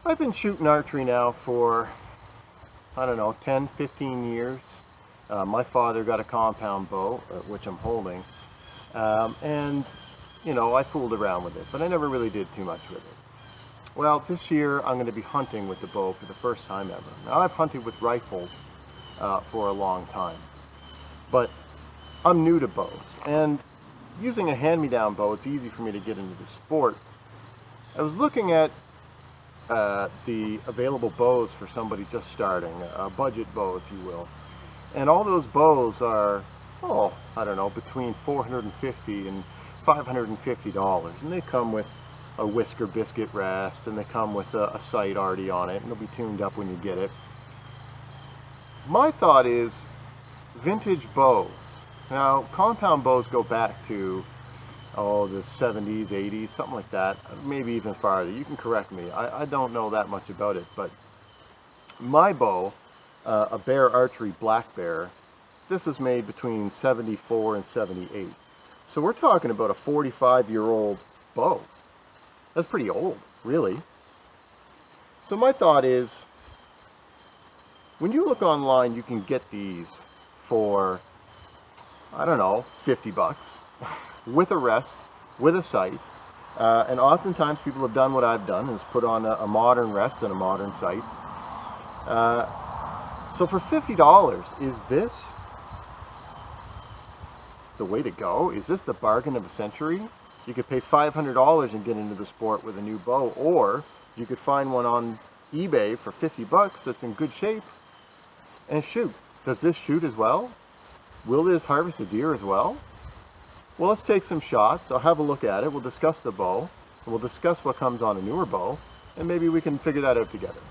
I've been shooting archery now for, I don't know, 10, 15 years. My father got a compound bow, which I'm holding, and, you know, I fooled around with it, but I never really did too much with it. Well, this year I'm going to be hunting with the bow for the first time ever. Now, I've hunted with rifles for a long time, but I'm new to bows, and using a hand-me-down bow, it's easy for me to get into the sport. I was looking at the available bows for somebody just starting, a budget bow, if you will. And all those bows are, oh, I don't know, between $450 and $550. And they come with a whisker biscuit rest, and they come with a sight already on it, and they'll be tuned up when you get it. My thought is vintage bows. Now, compound bows go back to, oh, the 70s, 80s, something like that, maybe even farther. You can correct me. I don't know that much about it, but my bow, a Bear Archery Black Bear, this was made between 74 and 78. So we're talking about a 45-year-old bow. That's pretty old, really. So my thought is, when you look online, you can get these for, I don't know, 50 bucks. With a rest, with a sight, and oftentimes people have done what I've done, is put on a modern rest and a modern sight. So for $50, is this the way to go? Is this the bargain of the century? You could pay $500 and get into the sport with a new bow, or you could find one on eBay for 50 bucks that's in good shape and shoot. Does this shoot as well? Will this harvest a deer as well? Well, let's take some shots. I'll have a look at it. We'll discuss the bow. And we'll discuss what comes on a newer bow. And maybe we can figure that out together.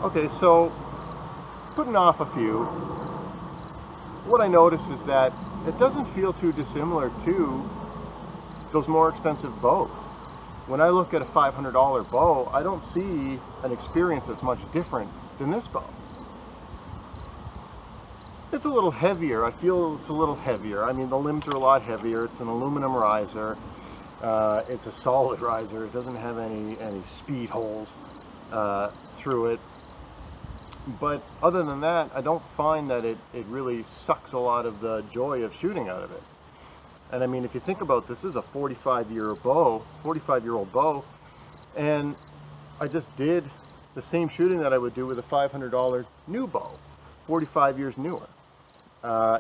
Okay, so putting off a few, what I notice is that it doesn't feel too dissimilar to those more expensive bows. When I look at a $500 bow, I don't see an experience that's much different than this bow. It's a little heavier. I feel it's a little heavier. I mean, the limbs are a lot heavier. It's an aluminum riser. It's a solid riser. It doesn't have any speed holes through it. But other than that, I don't find that it really sucks a lot of the joy of shooting out of it. And I mean, if you think about this, is a 45-year-old bow, and I just did the same shooting that I would do with a $500 new bow, 45 years newer.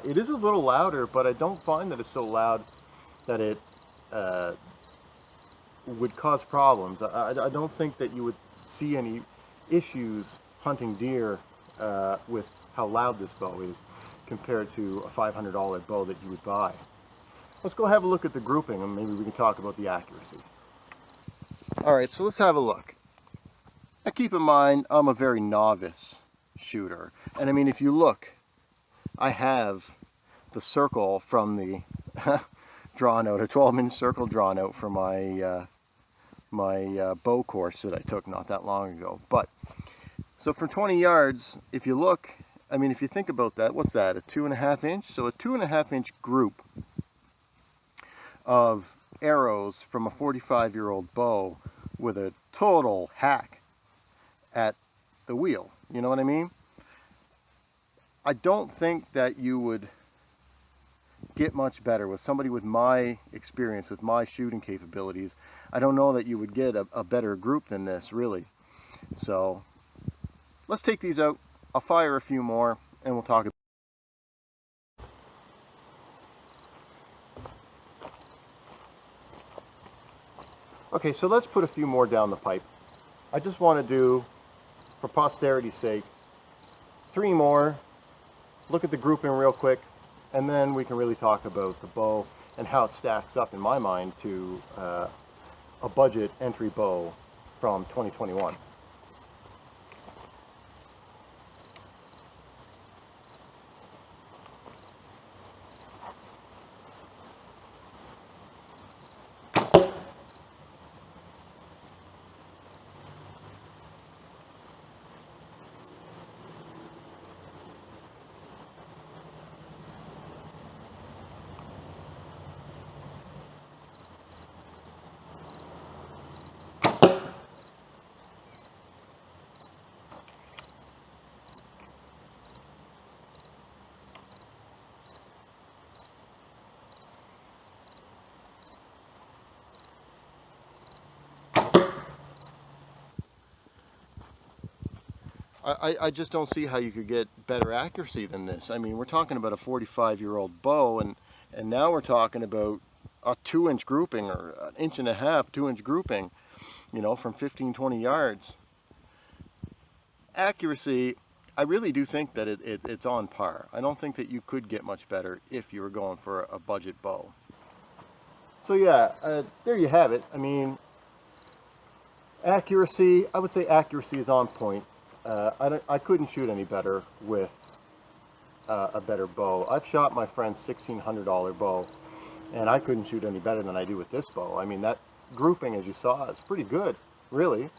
It is a little louder, but I don't find that it's so loud that it would cause problems. I don't think that you would see any issues hunting deer with how loud this bow is compared to a $500 bow that you would buy. Let's go have a look at the grouping, and maybe we can talk about the accuracy. Alright, so let's have a look. Now keep in mind, I'm a very novice shooter, and I mean, if you look, I have the circle from the drawn out, a 12-inch circle drawn out for my bow course that I took not that long ago. But so from 20 yards, if you look, I mean, if you think about that, what's that, a 2.5 inch? So a 2.5 inch group of arrows from a 45-year-old bow with a total hack at the wheel. You know what I mean? I don't think that you would get much better with somebody with my experience, with my shooting capabilities. I don't know that you would get a better group than this, really. So let's take these out. I'll fire a few more and we'll talk about it. Okay, so let's put a few more down the pipe. I just want to do, for posterity's sake, 3 more look at the grouping real quick, and then we can really talk about the bow and how it stacks up in my mind to a budget entry bow from 2021. I just don't see how you could get better accuracy than this. I mean, we're talking about a 45-year-old bow, and now we're talking about a 2-inch grouping, or an 1.5 inch, 2-inch grouping, you know, from 15-20 yards. Accuracy, I really do think that it's on par. I don't think that you could get much better if you were going for a budget bow. So yeah, there you have it. I mean, accuracy, I would say accuracy is on point. I couldn't shoot any better with a better bow. I've shot my friend's $1,600 bow, and I couldn't shoot any better than I do with this bow. I mean, that grouping, as you saw, is pretty good, really.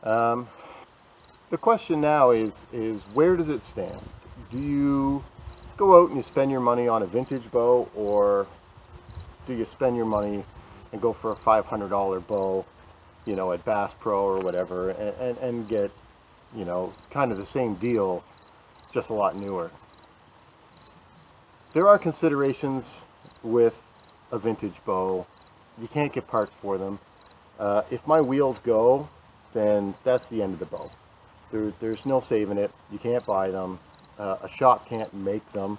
The question now is where does it stand? Do you go out and you spend your money on a vintage bow, or do you spend your money and go for a $500 bow, you know, at Bass Pro or whatever, and get, you know, kind of the same deal, just a lot newer? There are considerations with a vintage bow. You can't get parts for them. If my wheels go, then that's the end of the bow. There's no saving it. You can't buy them. A shop can't make them.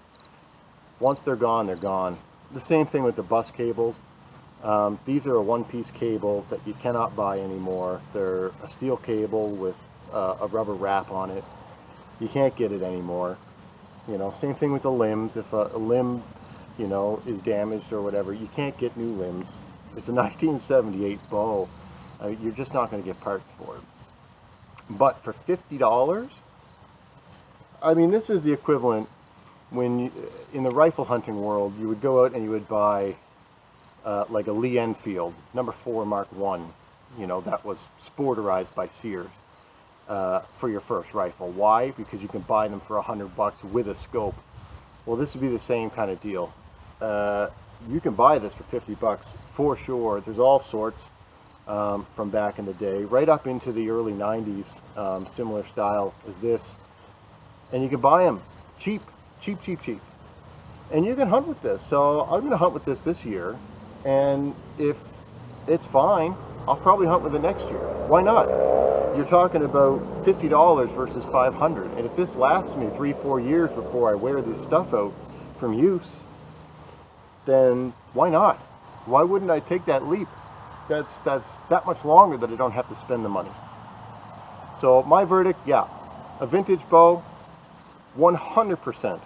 Once they're gone, they're gone. The same thing with the bus cables. These are a one-piece cable that you cannot buy anymore. They're a steel cable with a rubber wrap on it. You can't get it anymore. You know, same thing with the limbs. If a limb, you know, is damaged or whatever, you can't get new limbs. It's a 1978 bow. You're just not going to get parts for it. But for $50, I mean, this is the equivalent when you, in the rifle hunting world, you would go out and you would buy like a Lee Enfield number 4 Mark I, you know, that was sporterized by Sears, for your first rifle. Why? Because you can buy them for $100 with a scope. Well, this would be the same kind of deal. You can buy this for $50 for sure. There's all sorts from back in the day, right up into the early 90s, similar style as this. And you can buy them cheap, cheap, cheap, cheap. And you can hunt with this. So I'm going to hunt with this year. And if it's fine, I'll probably hunt with it next year. Why not? You're talking about $50 versus $500. And if this lasts me 3-4 years before I wear this stuff out from use, then why not? Why wouldn't I take that leap? That's that much longer that I don't have to spend the money. So my verdict, yeah, a vintage bow, 100%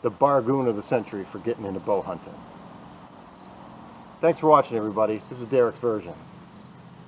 the bargain of the century for getting into bow hunting. Thanks for watching, everybody. This is Derek's version.